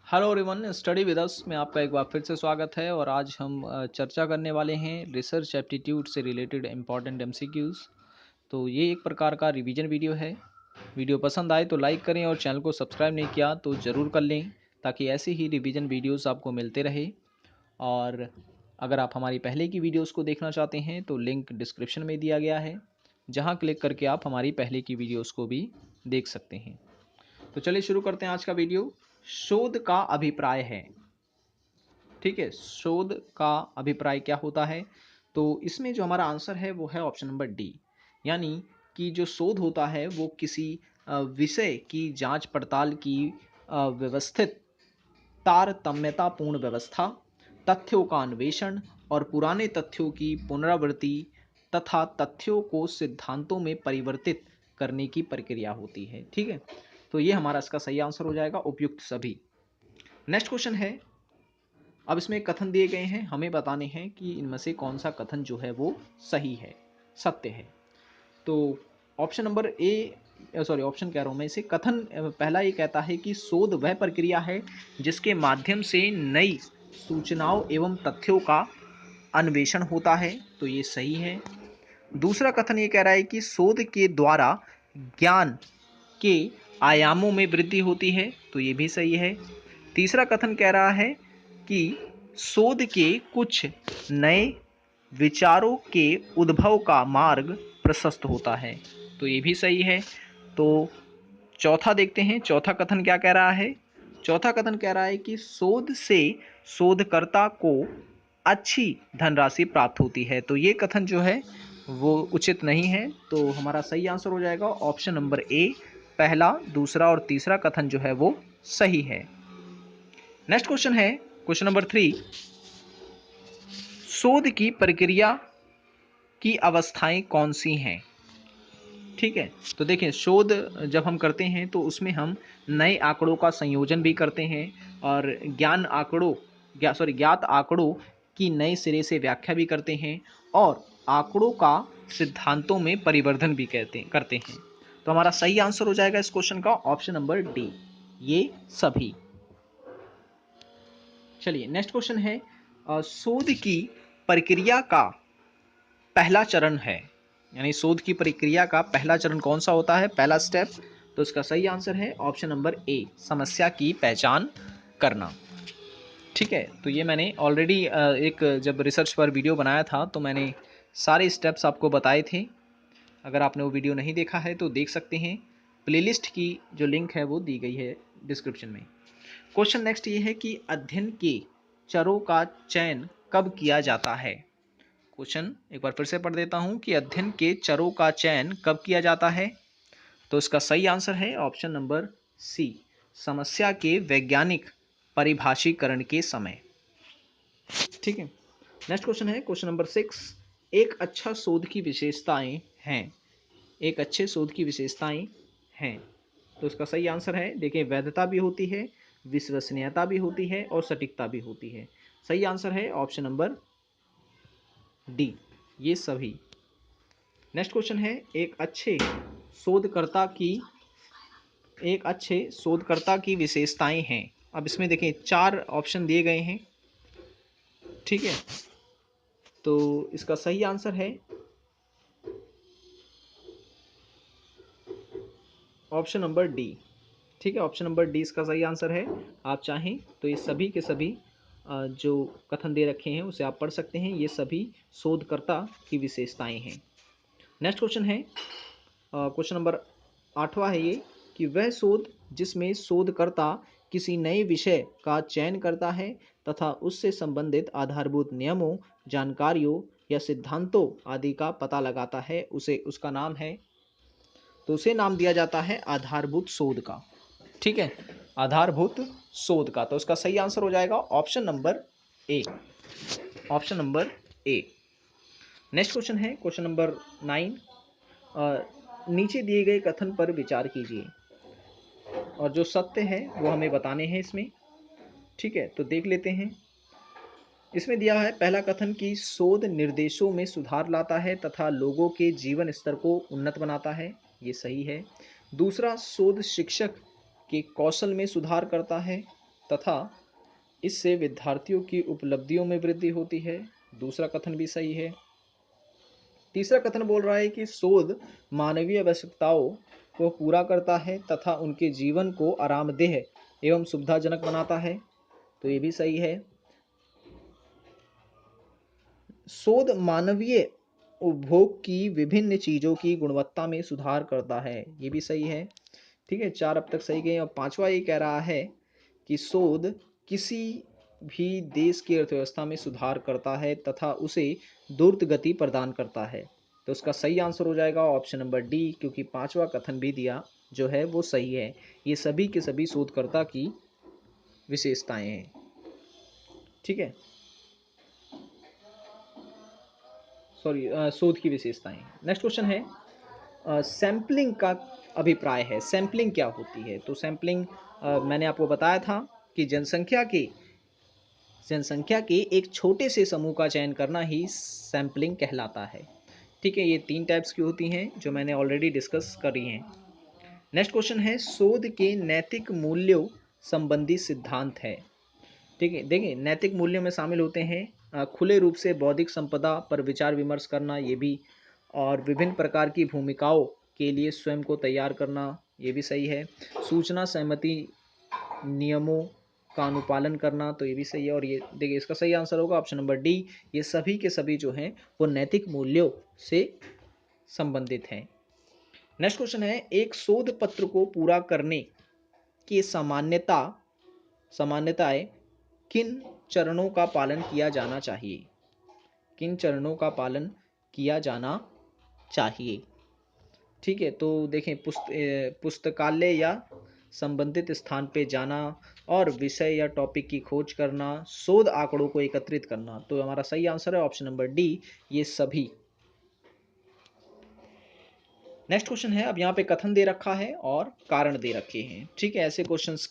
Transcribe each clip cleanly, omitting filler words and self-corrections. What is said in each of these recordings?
Hello everyone, study with us में आपका एक बार फिर से स्वागत है। और आज हम चर्चा करने वाले हैं रिसर्च एप्टीट्यूड से रिलेटेड इम्पॉर्टेंट एमसीक्यूज़। तो ये एक प्रकार का रिवीजन वीडियो है। वीडियो पसंद आए तो लाइक करें और चैनल को सब्सक्राइब नहीं किया तो ज़रूर कर लें, ताकि ऐसे ही रिवीजन वीडियोस आपको मिलते रहे। और अगर आप हमारी पहले की वीडियोस को देखना चाहते हैं तो लिंक डिस्क्रिप्शन में दिया गया है, जहां क्लिक करके आप हमारी पहले की वीडियोस को भी देख सकते हैं। तो चलिए शुरू करते हैं आज का वीडियो। शोध का अभिप्राय है। ठीक है, शोध का अभिप्राय क्या होता है? तो इसमें जो हमारा आंसर है वो है ऑप्शन नंबर डी। यानी कि जो शोध होता है वो किसी विषय की जांच पड़ताल की व्यवस्थित तारतम्यतापूर्ण व्यवस्था, तथ्यों का अन्वेषण और पुराने तथ्यों की पुनरावृत्ति तथा तथ्यों को सिद्धांतों में परिवर्तित करने की प्रक्रिया होती है। ठीक है, तो ये हमारा इसका सही आंसर हो जाएगा, उपयुक्त सभी। नेक्स्ट क्वेश्चन है। अब इसमें कथन दिए गए हैं, हमें बताने हैं कि इनमें से कौन सा कथन जो है वो सही है, सत्य है। तो option number A, sorry option कह रहा हूँ मैं इसे, कथन पहला ये कहता है कि शोध वह प्रक्रिया है जिसके माध्यम से नई सूचनाओं एवं तथ्यों का अन्वेषण होता है। तो ये सही है। दूसरा कथन ये कह रहा है कि शोध के द्वारा ज्ञान के आयामों में वृद्धि होती है। तो ये भी सही है। तीसरा कथन कह रहा है कि शोध के कुछ नए विचारों के उद्भव का मार्ग प्रशस्त होता है। तो ये भी सही है। तो चौथा देखते हैं, चौथा कथन क्या कह रहा है। चौथा कथन कह रहा है कि शोध से शोधकर्ता को अच्छी धनराशि प्राप्त होती है। तो ये कथन जो है वो उचित नहीं है। तो हमारा सही आंसर हो जाएगा ऑप्शन नंबर ए, पहला, दूसरा और तीसरा कथन जो है वो सही है। नेक्स्ट क्वेश्चन है क्वेश्चन नंबर 3। शोध की प्रक्रिया की अवस्थाएं कौन सी हैं? ठीक है, तो देखें, शोध जब हम करते हैं तो उसमें हम नए आंकड़ों का संयोजन भी करते हैं और ज्ञात आंकड़ों की नए सिरे से व्याख्या भी करते हैं और आंकड़ों का सिद्धांतों में परिवर्धन भी करते हैं। तो हमारा सही आंसर हो जाएगा इस क्वेश्चन का ऑप्शन नंबर डी, ये सभी। चलिए नेक्स्ट क्वेश्चन है। शोध की प्रक्रिया का पहला चरण है, यानी शोध की प्रक्रिया का पहला चरण कौन सा होता है, पहला स्टेप? तो इसका सही आंसर है ऑप्शन नंबर ए, समस्या की पहचान करना। ठीक है, तो ये मैंने ऑलरेडी एक जब रिसर्च पर वीडियो बनाया था तो मैंने सारे स्टेप्स आपको बताए थे। अगर आपने वो वीडियो नहीं देखा है तो देख सकते हैं, प्लेलिस्ट की जो लिंक है वो दी गई है डिस्क्रिप्शन में। क्वेश्चन नेक्स्ट ये है कि अध्ययन के चरों का चयन कब किया जाता है? क्वेश्चन एक बार फिर से पढ़ देता हूं कि अध्ययन के चरों का चयन कब किया जाता है? तो इसका सही आंसर है ऑप्शन नंबर सी, समस्या के वैज्ञानिक परिभाषीकरण के समय। ठीक है, नेक्स्ट क्वेश्चन है क्वेश्चन नंबर 6। एक अच्छा शोध की विशेषताएं हैं। एक अच्छे शोध की विशेषताएं हैं। तो इसका सही आंसर है, देखिए, वैधता भी होती है, विश्वसनीयता भी होती है और सटीकता भी होती है। सही आंसर है ऑप्शन नंबर डी, ये सभी। नेक्स्ट क्वेश्चन है, एक अच्छे शोधकर्ता की विशेषताएं हैं। अब इसमें देखें 4 ऑप्शन दिए गए हैं। ठीक है, तो इसका सही आंसर है ऑप्शन नंबर डी। ठीक है, ऑप्शन नंबर डी इसका सही आंसर है। आप चाहें तो ये सभी के सभी जो कथन दे रखे हैं उसे आप पढ़ सकते हैं। ये सभी शोधकर्ता की विशेषताएं हैं। नेक्स्ट क्वेश्चन है क्वेश्चन नंबर 8वां है ये, कि वह शोध जिसमें शोधकर्ता किसी नए विषय का चयन करता है तथा उससे संबंधित आधारभूत नियमों, जानकारियों या सिद्धांतों आदि का पता लगाता है, उसे उसका नाम है, तो उसे नाम दिया जाता है आधारभूत शोध का। ठीक है, आधारभूत शोध का। तो इसका सही आंसर हो जाएगा option number A, option number A. Next question है क्वेश्चन नंबर 9। नीचे दिए गए कथन पर विचार कीजिए और जो सत्य है वो हमें बताने हैं इसमें। ठीक है, तो देख लेते हैं। इसमें दिया है पहला कथन कि शोध निर्देशों में सुधार लाता है तथा लोगों के जीवन स्तर को उन्नत बनाता है। ये सही है। दूसरा, शोध शिक्षक के कौशल में सुधार करता है। तथा इससे विद्यार्थियों की उपलब्धियों में वृद्धि होती है। दूसरा कथन भी सही है। तीसरा कथन बोल रहा है कि शोध मानवीय आवश्यकताओं को पूरा करता है तथा उनके जीवन को आरामदेह एवं सुविधाजनक बनाता है, तो ये भी सही है। शोध मानवीय उपभोग की विभिन्न चीजों की गुणवत्ता में सुधार करता है, ये भी सही है। ठीक है, 4 अब तक सही गए। और पांचवा ये कह रहा है कि शोध किसी भी देश की अर्थव्यवस्था में सुधार करता है तथा उसे द्रुत गति प्रदान करता है, तो उसका सही आंसर हो जाएगा ऑप्शन नंबर डी, क्योंकि पांचवा कथन भी दिया जो है वो सही है। ये सभी के सभी शोधकर्ता की विशेषताएं हैं। ठीक है, सॉरी, शोध की विशेषताएं। नेक्स्ट क्वेश्चन है, सैम्पलिंग का अभिप्राय है। सैम्पलिंग क्या होती है? तो सैम्पलिंग मैंने आपको बताया था कि जनसंख्या के एक छोटे से समूह का चयन करना ही सैम्पलिंग कहलाता है। ठीक है, ये 3 टाइप्स की होती हैं जो मैंने ऑलरेडी डिस्कस करी हैं। नेक्स्ट क्वेश्चन है, शोध के नैतिक मूल्यों संबंधी सिद्धांत है। ठीक है, देखिए नैतिक मूल्यों में शामिल होते हैं खुले रूप से बौद्धिक संपदा पर विचार विमर्श करना, ये भी, और विभिन्न प्रकार की भूमिकाओं के लिए स्वयं को तैयार करना, ये भी सही है। सूचना सहमति नियमों का अनुपालन करना, तो ये भी सही है। और ये देखिए इसका सही आंसर होगा ऑप्शन नंबर डी, ये सभी के सभी जो हैं वो नैतिक मूल्यों से संबंधित हैं। नेक्स्ट क्वेश्चन है, एक शोध पत्र को पूरा करने की सामान्यताएं किन चरणों का पालन किया जाना चाहिए? किन चरणों का पालन किया जाना चाहिए? ठीक है, तो देखें पुस्तकालय या संबंधित स्थान पे जाना, और विषय या टॉपिक की खोज करना, शोध आंकड़ों को एकत्रित करना, तो हमारा सही आंसर है ऑप्शन नंबर डी, ये सभी। नेक्स्ट क्वेश्चन है, अब यहाँ पे कथन दे रखा है और कारण दे रखे हैं। ठीक है, ऐसे क्वेश्चंस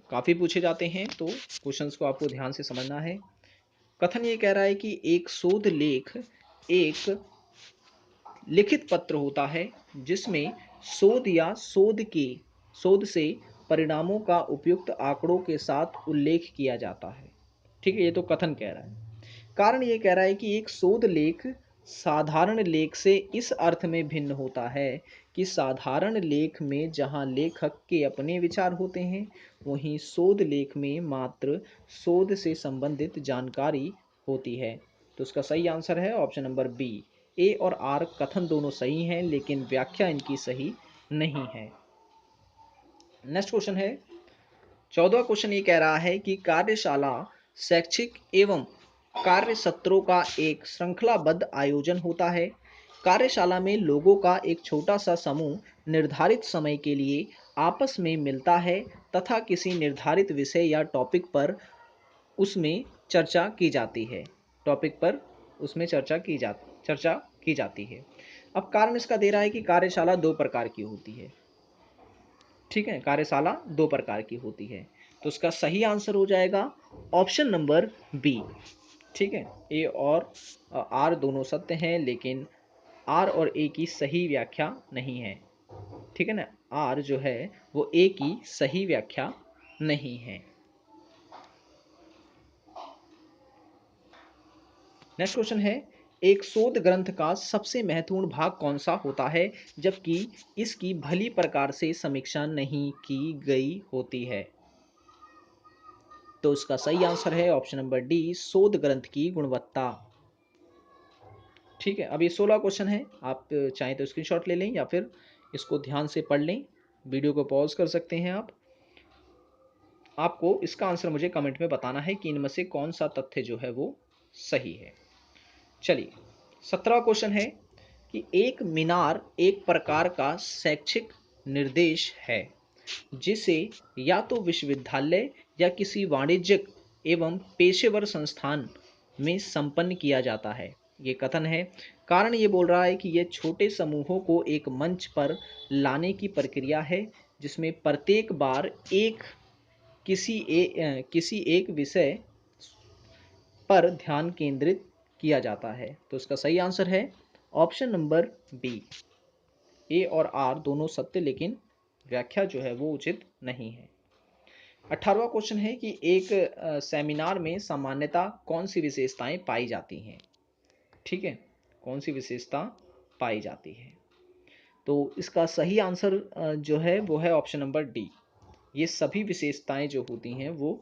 काफ़ी पूछे जाते हैं, तो क्वेश्चंस को आपको ध्यान से समझना है। कथन ये कह रहा है कि एक शोध लेख एक लिखित पत्र होता है जिसमें शोध या शोध से परिणामों का उपयुक्त आंकड़ों के साथ उल्लेख किया जाता है। ठीक है, ये तो कथन कह रहा है। कारण ये कह रहा है कि एक शोध लेख साधारण लेख से इस अर्थ में भिन्न होता है कि साधारण लेख में जहां लेखक के अपने विचार होते हैं, वहीं शोध लेख में मात्र शोध से संबंधित जानकारी होती है। तो उसका सही आंसर है ऑप्शन नंबर बी। ए और आर कथन दोनों सही हैं, लेकिन व्याख्या इनकी सही नहीं है। नेक्स्ट क्वेश्चन है, 14वां क्वेश्चन ये कह रहा है कि कार्यशाला शैक्षिक एवं कार्य सत्रों का एक श्रृंखलाबद्ध आयोजन होता है। कार्यशाला में लोगों का एक छोटा सा समूह निर्धारित समय के लिए आपस में मिलता है तथा किसी निर्धारित विषय या टॉपिक पर उसमें चर्चा की जाती है। टॉपिक पर उसमें चर्चा की जाती है। अब कारण इसका दे रहा है कि कार्यशाला 2 प्रकार की होती है। ठीक है, कार्यशाला 2 प्रकार की होती है, तो उसका सही आंसर हो जाएगा ऑप्शन नंबर बी। ठीक है, ए और आर दोनों सत्य हैं, लेकिन आर और ए की सही व्याख्या नहीं है। ठीक है ना, आर जो है वो ए की सही व्याख्या नहीं है। नेक्स्ट क्वेश्चन है, एक शोध ग्रंथ का सबसे महत्वपूर्ण भाग कौन सा होता है जबकि इसकी भली प्रकार से समीक्षा नहीं की गई होती है? तो उसका सही आंसर है ऑप्शन नंबर डी, शोध ग्रंथ की गुणवत्ता। ठीक है, अब ये 16 क्वेश्चन है, आप चाहें तो स्क्रीनशॉट ले लें या फिर इसको ध्यान से पढ़ लें, वीडियो को पॉज कर सकते हैं आप। आपको इसका आंसर मुझे कमेंट में बताना है कि इनमें से कौन सा तथ्य जो है वो सही है। चलिए, 17वां क्वेश्चन है कि एक मीनार एक प्रकार का शैक्षिक निर्देश है जिसे या तो विश्वविद्यालय या किसी वाणिज्यिक एवं पेशेवर संस्थान में संपन्न किया जाता है। ये कथन है। कारण ये बोल रहा है कि यह छोटे समूहों को एक मंच पर लाने की प्रक्रिया है जिसमें प्रत्येक बार किसी एक विषय पर ध्यान केंद्रित किया जाता है। तो इसका सही आंसर है ऑप्शन नंबर बी। ए और आर दोनों सत्य, लेकिन व्याख्या जो है वो उचित नहीं है। 18वां क्वेश्चन है कि एक सेमिनार में सामान्यता कौन सी विशेषताएं पाई जाती हैं। ठीक है, कौन सी विशेषता पाई जाती है। तो इसका सही आंसर जो है वो है ऑप्शन नंबर डी। ये सभी विशेषताएं जो होती हैं वो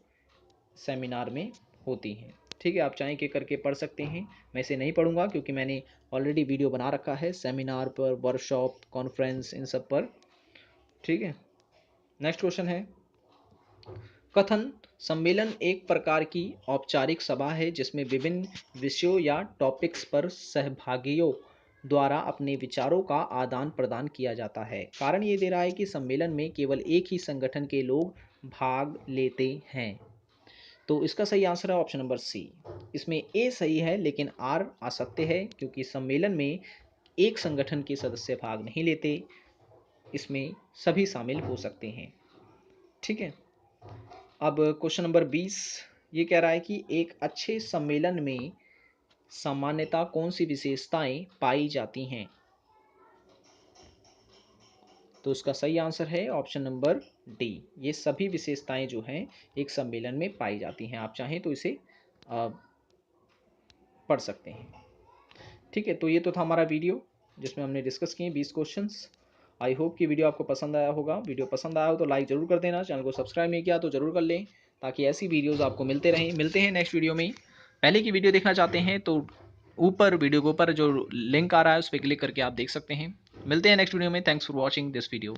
सेमिनार में होती हैं। ठीक है, आप चाहें कि करके पढ़ सकते हैं। मैं इसे नहीं पढ़ूंगा क्योंकि मैंने ऑलरेडी वीडियो बना रखा है सेमिनार पर, वर्कशॉप, कॉन्फ्रेंस, इन सब पर। ठीक है, नेक्स्ट क्वेश्चन है, कथन सम्मेलन एक प्रकार की औपचारिक सभा है जिसमें विभिन्न विषयों या टॉपिक्स पर सहभागियों द्वारा अपने विचारों का आदान प्रदान किया जाता है। कारण ये दे रहा है कि सम्मेलन में केवल एक ही संगठन के लोग भाग लेते हैं। तो इसका सही आंसर है ऑप्शन नंबर सी। इसमें ए सही है लेकिन आर असत्य है क्योंकि सम्मेलन में एक संगठन के सदस्य भाग नहीं लेते, इसमें सभी शामिल हो सकते हैं। ठीक है, अब क्वेश्चन नंबर 20 ये कह रहा है कि एक अच्छे सम्मेलन में सामान्यता कौन सी विशेषताएं पाई जाती हैं। तो उसका सही आंसर है ऑप्शन नंबर डी। ये सभी विशेषताएं जो हैं एक सम्मेलन में पाई जाती हैं। आप चाहें तो इसे पढ़ सकते हैं। ठीक है, तो ये तो था हमारा वीडियो जिसमें हमने डिस्कस किए 20 क्वेश्चंस। आई होप कि वीडियो आपको पसंद आया होगा। वीडियो पसंद आया हो तो लाइक ज़रूर कर देना, चैनल को सब्सक्राइब नहीं किया तो ज़रूर कर लें ताकि ऐसी वीडियोज़ आपको मिलते रहें। मिलते हैं नेक्स्ट वीडियो में। पहले की वीडियो देखना चाहते हैं तो ऊपर वीडियो के ऊपर जो लिंक आ रहा है उस पर क्लिक करके आप देख सकते हैं। मिलते हैं नेक्स्ट वीडियो में। Thanks for watching this video.